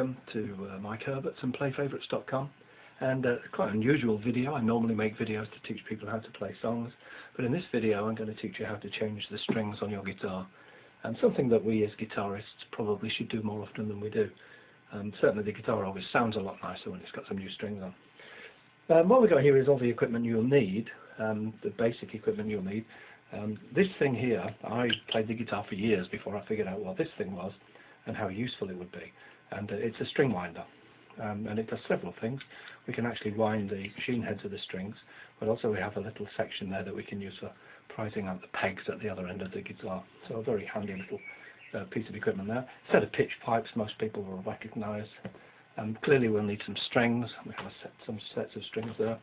welcome to Mike Herbert's and PlayFavorites.com, and quite an unusual video. I normally make videos to teach people how to play songs, but in this video I'm going to teach you how to change the strings on your guitar, and something that we as guitarists probably should do more often than we do. Certainly the guitar always sounds a lot nicer when it's got some new strings on. What we've got here is all the equipment you'll need, the basic equipment you'll need. This thing here, I played the guitar for years before I figured out what this thing was and how useful it would be. And it's a string winder, and it does several things. We can actually wind the machine heads of the strings, but also we have a little section there that we can use for prizing out the pegs at the other end of the guitar. So a very handy little piece of equipment there. A set of pitch pipes most people will recognise. Clearly we'll need some strings. We have some sets of strings there.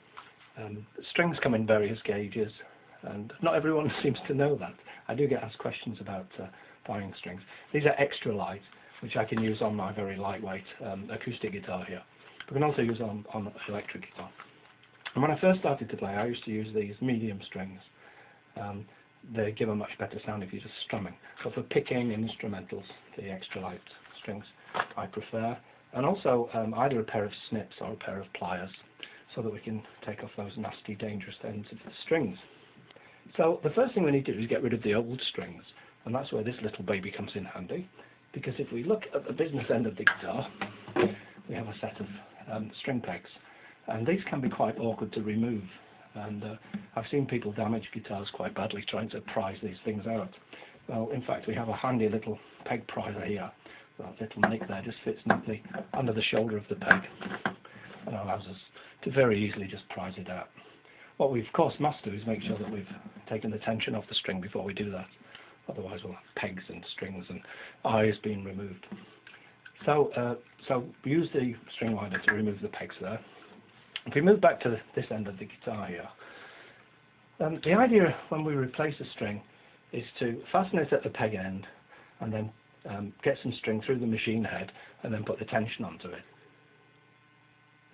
Strings come in various gauges, and not everyone seems to know that. I do get asked questions about buying strings. These are extra light, which I can use on my very lightweight acoustic guitar here. But I can also use on electric guitar. And when I first started to play, I used to use these medium strings. They give a much better sound if you're just strumming. So for picking instrumentals, the extra light strings I prefer. And also either a pair of snips or a pair of pliers, so that we can take off those nasty, dangerous ends of the strings. So the first thing we need to do is get rid of the old strings, and that's where this little baby comes in handy, because if we look at the business end of the guitar, we have a set of string pegs, and these can be quite awkward to remove, and I've seen people damage guitars quite badly trying to prise these things out. Well, in fact, we have a handy little peg prizer here. That little nick there just fits neatly under the shoulder of the peg and allows us to very easily just prise it out. What we of course must do is make sure that we've taken the tension off the string before we do that. Otherwise we'll have pegs and strings and eyes being removed. So we use the string winder to remove the pegs there. If we move back to this end of the guitar here, the idea when we replace a string is to fasten it at the peg end and then get some string through the machine head and then put the tension onto it.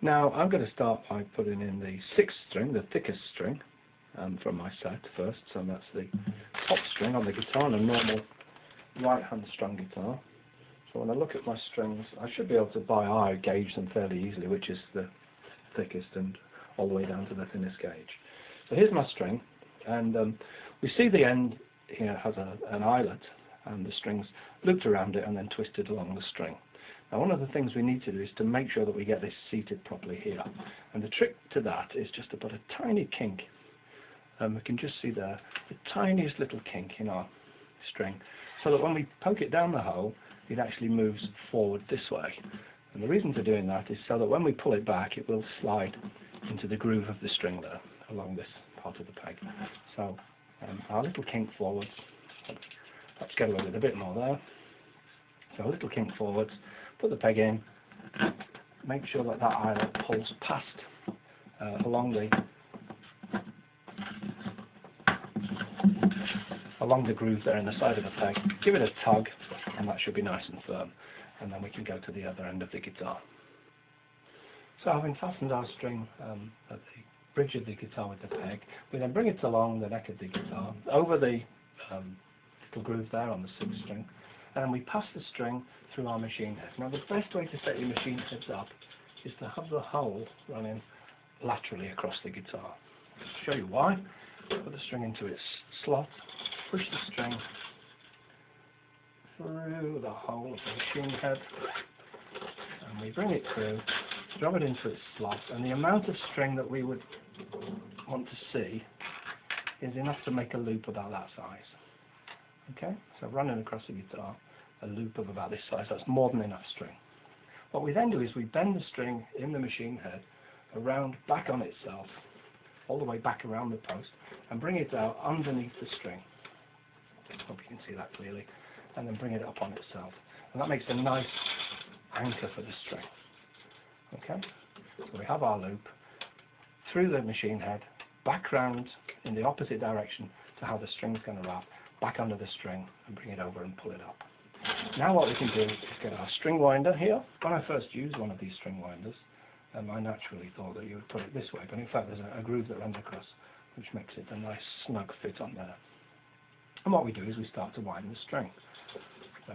Now I'm going to start by putting in the 6th string, the thickest string from my set first. So that's the top string on the guitar on a normal right hand strung guitar. So when I look at my strings, I should be able to by eye gauge them fairly easily, which is the thickest and all the way down to the thinnest gauge. So here's my string, and we see the end here has an eyelet, and the strings looped around it and then twisted along the string. Now one of the things we need to do is to make sure that we get this seated properly here, and the trick to that is just to put a tiny kink, we can just see there, the tiniest little kink in our string, so that when we poke it down the hole it actually moves forward this way. And the reason for doing that is so that when we pull it back it will slide into the groove of the string there along this part of the peg. So our little kink forwards, let's get away with a bit more there. So a little kink forwards, put the peg in, make sure that that eyelet pulls past along the groove there in the side of the peg. Give it a tug and that should be nice and firm, and then we can go to the other end of the guitar. So having fastened our string at the bridge of the guitar with the peg, we then bring it along the neck of the guitar, over the little groove there on the 6th string, and we pass the string through our machine head. Now the best way to set your machine heads up is to have the hole running laterally across the guitar. I'll show you why. Put the string into its slot, push the string through the hole of the machine head, and we bring it through, drop it into its slot, and the amount of string that we would want to see is enough to make a loop about that size. Okay, so running across the guitar, a loop of about this size, that's more than enough string. What we then do is we bend the string in the machine head around back on itself, all the way back around the post, and bring it out underneath the string. Hope you can see that clearly. And then bring it up on itself. And that makes a nice anchor for the string. Okay, so we have our loop through the machine head, back round in the opposite direction to how the string's going to wrap, back under the string and bring it over and pull it up. Now what we can do is get our string winder here. When I first used one of these string winders, I naturally thought that you would put it this way, but in fact there's a groove that runs across, which makes it a nice snug fit on there. And what we do is we start to wind the string. So